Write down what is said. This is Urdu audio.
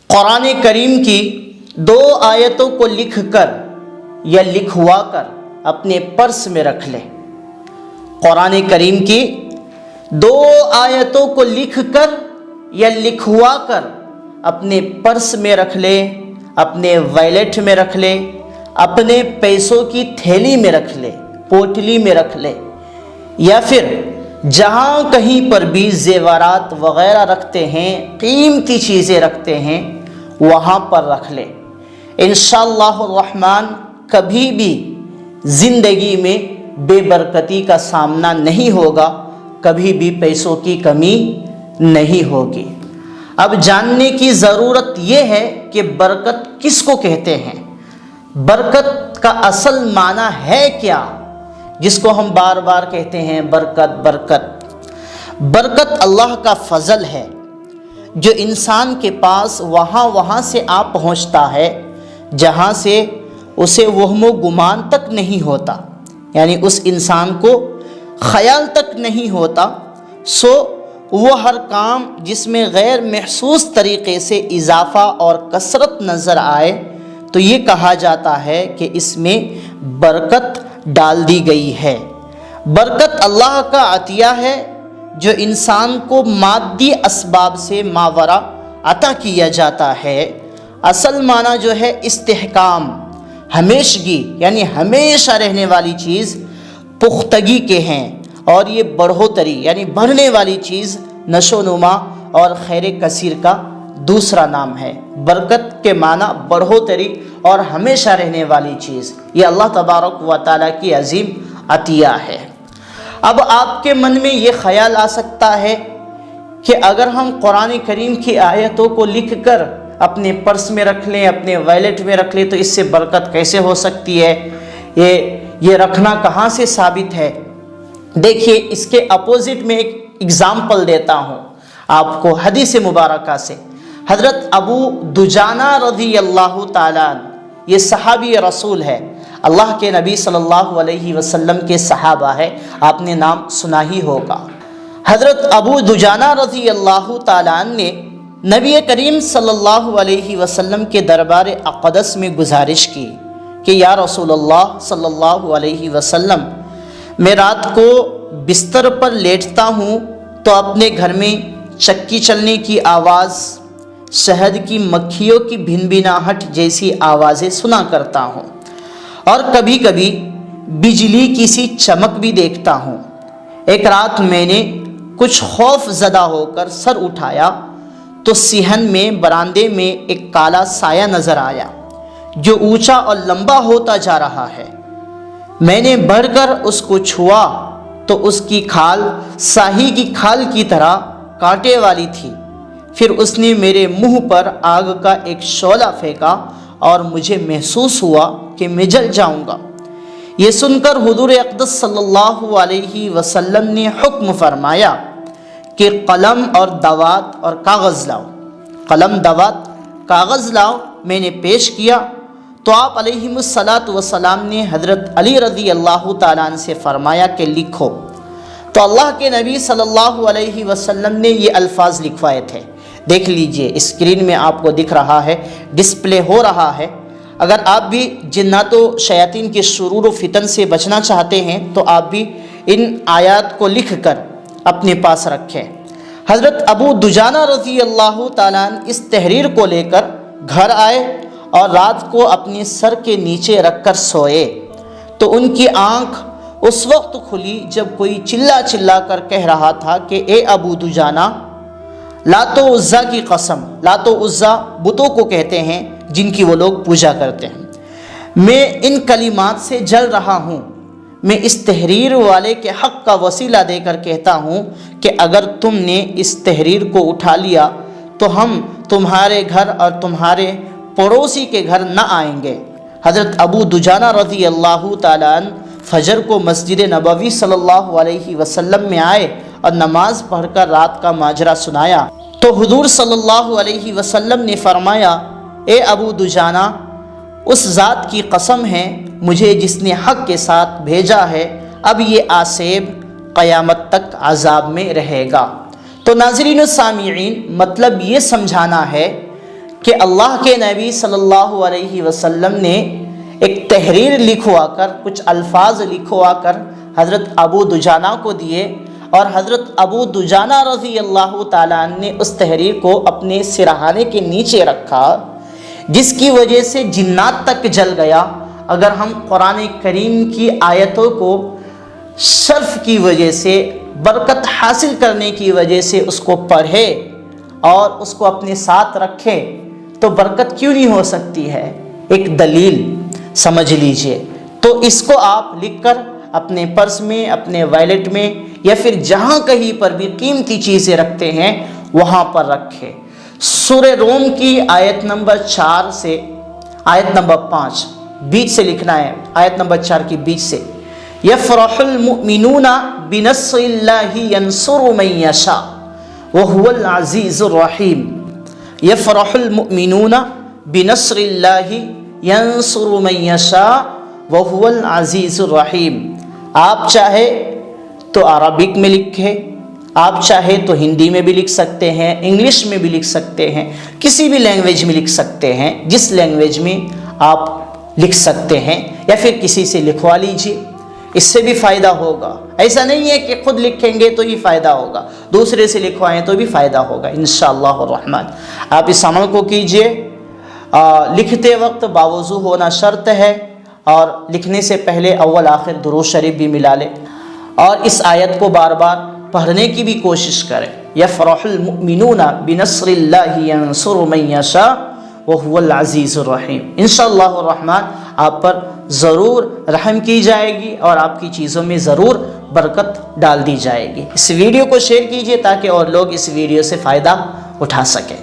قرآن کریم کی 2 آیتوں کو لکھ کر یا لکھوا کر اپنے پرس میں رکھ لے۔ قرآن کریم کی 2 آیتوں کو لکھ کر یا لکھوا کر اپنے پرس میں رکھ لے، اپنے ویلٹ میں رکھ لے، اپنے پیسوں کی تھیلی میں رکھ لے، پوٹلی میں رکھ لے، یا پھر جہاں کہیں پر بھی زیورات وغیرہ رکھتے ہیں، قیمتی چیزیں رکھتے ہیں، وہاں پر رکھ لے۔ انشاءاللہ الرحمن کبھی بھی زندگی میں بے برکتی کا سامنا نہیں ہوگا، کبھی بھی پیسوں کی کمی نہیں ہوگی۔ اب جاننے کی ضرورت یہ ہے کہ برکت کس کو کہتے ہیں، برکت کا اصل معنی ہے کیا، جس کو ہم بار بار کہتے ہیں برکت برکت۔ برکت اللہ کا فضل ہے جو انسان کے پاس وہاں سے آ پہنچتا ہے جہاں سے اسے وہم و گمان تک نہیں ہوتا، یعنی اس انسان کو خیال تک نہیں ہوتا۔ سو وہ ہر کام جس میں غیر محسوس طریقے سے اضافہ اور کثرت نظر آئے تو یہ کہا جاتا ہے کہ اس میں برکت ڈال دی گئی ہے۔ برکت اللہ کا عطیہ ہے جو انسان کو مادی اسباب سے ماورا عطا کیا جاتا ہے۔ اصل معنی جو ہے استحکام، ہمیشگی، یعنی ہمیشہ رہنے والی چیز پختگی کے ہیں، اور یہ بڑھوتری یعنی بڑھنے والی چیز نشو و نما اور خیر کثیر کا دوسرا نام ہے۔ برکت کے معنی بڑھوتری اور ہمیشہ رہنے والی چیز، یہ اللہ تبارک و تعالیٰ کی عظیم عطیہ ہے۔ اب آپ کے من میں یہ خیال آ سکتا ہے کہ اگر ہم قرآن کریم کی آیتوں کو لکھ کر اپنے پرس میں رکھ لیں، اپنے ویلٹ میں رکھ لیں تو اس سے برکت کیسے ہو سکتی ہے، یہ رکھنا کہاں سے ثابت ہے؟ دیکھیے، اس کے اپوزٹ میں ایک اگزامپل دیتا ہوں آپ کو حدیث مبارکہ سے۔ حضرت ابو دجانہ رضی اللہ تعالیٰ عنہ، یہ صحابی رسول ہے، اللہ کے نبی صلی اللہ علیہ وسلم کے صحابہ ہے، آپ نے نام سنا ہی ہوگا۔ حضرت ابو دجانہ رضی اللہ تعالیٰ عنہ نے نبی کریم صلی اللہ علیہ وسلم کے دربار اقدس میں گزارش کی کہ یا رسول اللہ صلی اللہ علیہ وسلم، میں رات کو بستر پر لیٹتا ہوں تو اپنے گھر میں چکی چلنے کی آواز، شہد کی مکھیوں کی بھنبھناہٹ جیسی آوازیں سنا کرتا ہوں، اور کبھی کبھی بجلی کی سی چمک بھی دیکھتا ہوں۔ ایک رات میں نے کچھ خوف زدہ ہو کر سر اٹھایا تو صحن میں برآمدے میں ایک کالا سایہ نظر آیا جو اونچا اور لمبا ہوتا جا رہا ہے۔ میں نے بڑھ کر اس کو چھوا تو اس کی کھال ساہی کی کھال کی طرح کانٹے والی تھی۔ پھر اس نے میرے منہ پر آگ کا ایک شعلہ پھینکا اور مجھے محسوس ہوا کہ میں جل جاؤں گا۔ یہ سن کر حضور اقدس صلی اللہ علیہ وسلم نے حکم فرمایا کہ قلم اور دوات اور کاغذ لاؤ۔ قلم، دوات، کاغذ لاؤ۔ میں نے پیش کیا تو آپ علیہ الصلاۃ والسلام نے حضرت علی رضی اللہ تعالیٰ عنہ سے فرمایا کہ لکھو۔ تو اللہ کے نبی صلی اللہ علیہ وسلم نے یہ الفاظ لکھوائے تھے، دیکھ لیجئے اسکرین میں آپ کو دکھ رہا ہے، ڈسپلے ہو رہا ہے۔ اگر آپ بھی جنات و شیاطین کے شرور و فتن سے بچنا چاہتے ہیں تو آپ بھی ان آیات کو لکھ کر اپنے پاس رکھیں۔ حضرت ابو دجانہ رضی اللہ تعالیٰ عنہ اس تحریر کو لے کر گھر آئے اور رات کو اپنے سر کے نیچے رکھ کر سوئے تو ان کی آنکھ اس وقت کھلی جب کوئی چلا چلا کر کہہ رہا تھا کہ اے ابو دجانہ، لات و عزا کی قسم، لات و عزا بتوں کو کہتے ہیں جن کی وہ لوگ پوجا کرتے ہیں، میں ان کلمات سے جل رہا ہوں۔ میں اس تحریر والے کے حق کا وسیلہ دے کر کہتا ہوں کہ اگر تم نے اس تحریر کو اٹھا لیا تو ہم تمہارے گھر اور تمہارے پڑوسی کے گھر نہ آئیں گے۔ حضرت ابو دجانہ رضی اللہ تعالیٰ عنہ فجر کو مسجد نبوی صلی اللہ علیہ وسلم میں آئے اور نماز پڑھ کر رات کا ماجرا سنایا تو حضور صلی اللہ علیہ وسلم نے فرمایا، اے ابو دجانہ، اس ذات کی قسم ہے مجھے جس نے حق کے ساتھ بھیجا ہے، اب یہ آسیب قیامت تک عذاب میں رہے گا۔ تو ناظرین و سامعین، مطلب یہ سمجھانا ہے کہ اللہ کے نبی صلی اللہ علیہ وسلم نے ایک تحریر لکھوا کر، کچھ الفاظ لکھوا کر حضرت ابو دجانہ کو دیے، اور حضرت ابو دجانہ رضی اللہ تعالیٰ عنہ نے اس تحریر کو اپنے سرہانے کے نیچے رکھا، جس کی وجہ سے جنات تک جل گیا۔ اگر ہم قرآن کریم کی آیتوں کو شرف کی وجہ سے، برکت حاصل کرنے کی وجہ سے اس کو پڑھے اور اس کو اپنے ساتھ رکھے تو برکت کیوں نہیں ہو سکتی ہے؟ ایک دلیل سمجھ لیجئے۔ تو اس کو آپ لکھ کر اپنے پرس میں، اپنے ویلٹ میں، یا پھر جہاں کہیں پر بھی قیمتی چیزیں رکھتے ہیں وہاں پر رکھے۔ سورہ روم کی آیت نمبر 4 سے آیت نمبر 5 بیچ سے لکھنا ہے، آیت نمبر 4 کی بیچ سے، یفرح المؤمنون بنصر اللہ ینصر من یشاء وهو العزیز الرحیم۔ یفرح المؤمنون بنصر اللہ ینصر من یشاء وهو العزیز الرحیم۔ آپ چاہے تو عربک میں لکھے، آپ چاہے تو ہندی میں بھی لکھ سکتے ہیں، انگلش میں بھی لکھ سکتے ہیں، کسی بھی لینگویج میں لکھ سکتے ہیں، جس لینگویج میں آپ لکھ سکتے ہیں، یا پھر کسی سے لکھوا لیجئے، اس سے بھی فائدہ ہوگا۔ ایسا نہیں ہے کہ خود لکھیں گے تو ہی فائدہ ہوگا، دوسرے سے لکھوائیں تو بھی فائدہ ہوگا انشاءاللہ الرحمن۔ آپ اس عمل کو کیجئے۔ لکھتے وقت باوضو ہونا شرط ہے، اور لکھنے سے پہلے اول آخر درود شریف بھی ملا لے، اور اس آیت کو بار بار پڑھنے کی بھی کوشش کریں۔ یفرح المؤمنون بنصر اللہ ینصر من یشاء وهو العزیز الرحیم۔ انشاءاللہ الرحمن آپ پر ضرور رحم کی جائے گی، اور آپ کی چیزوں میں ضرور برکت ڈال دی جائے گی۔ اس ویڈیو کو شیئر کیجئے تاکہ اور لوگ اس ویڈیو سے فائدہ اٹھا سکیں۔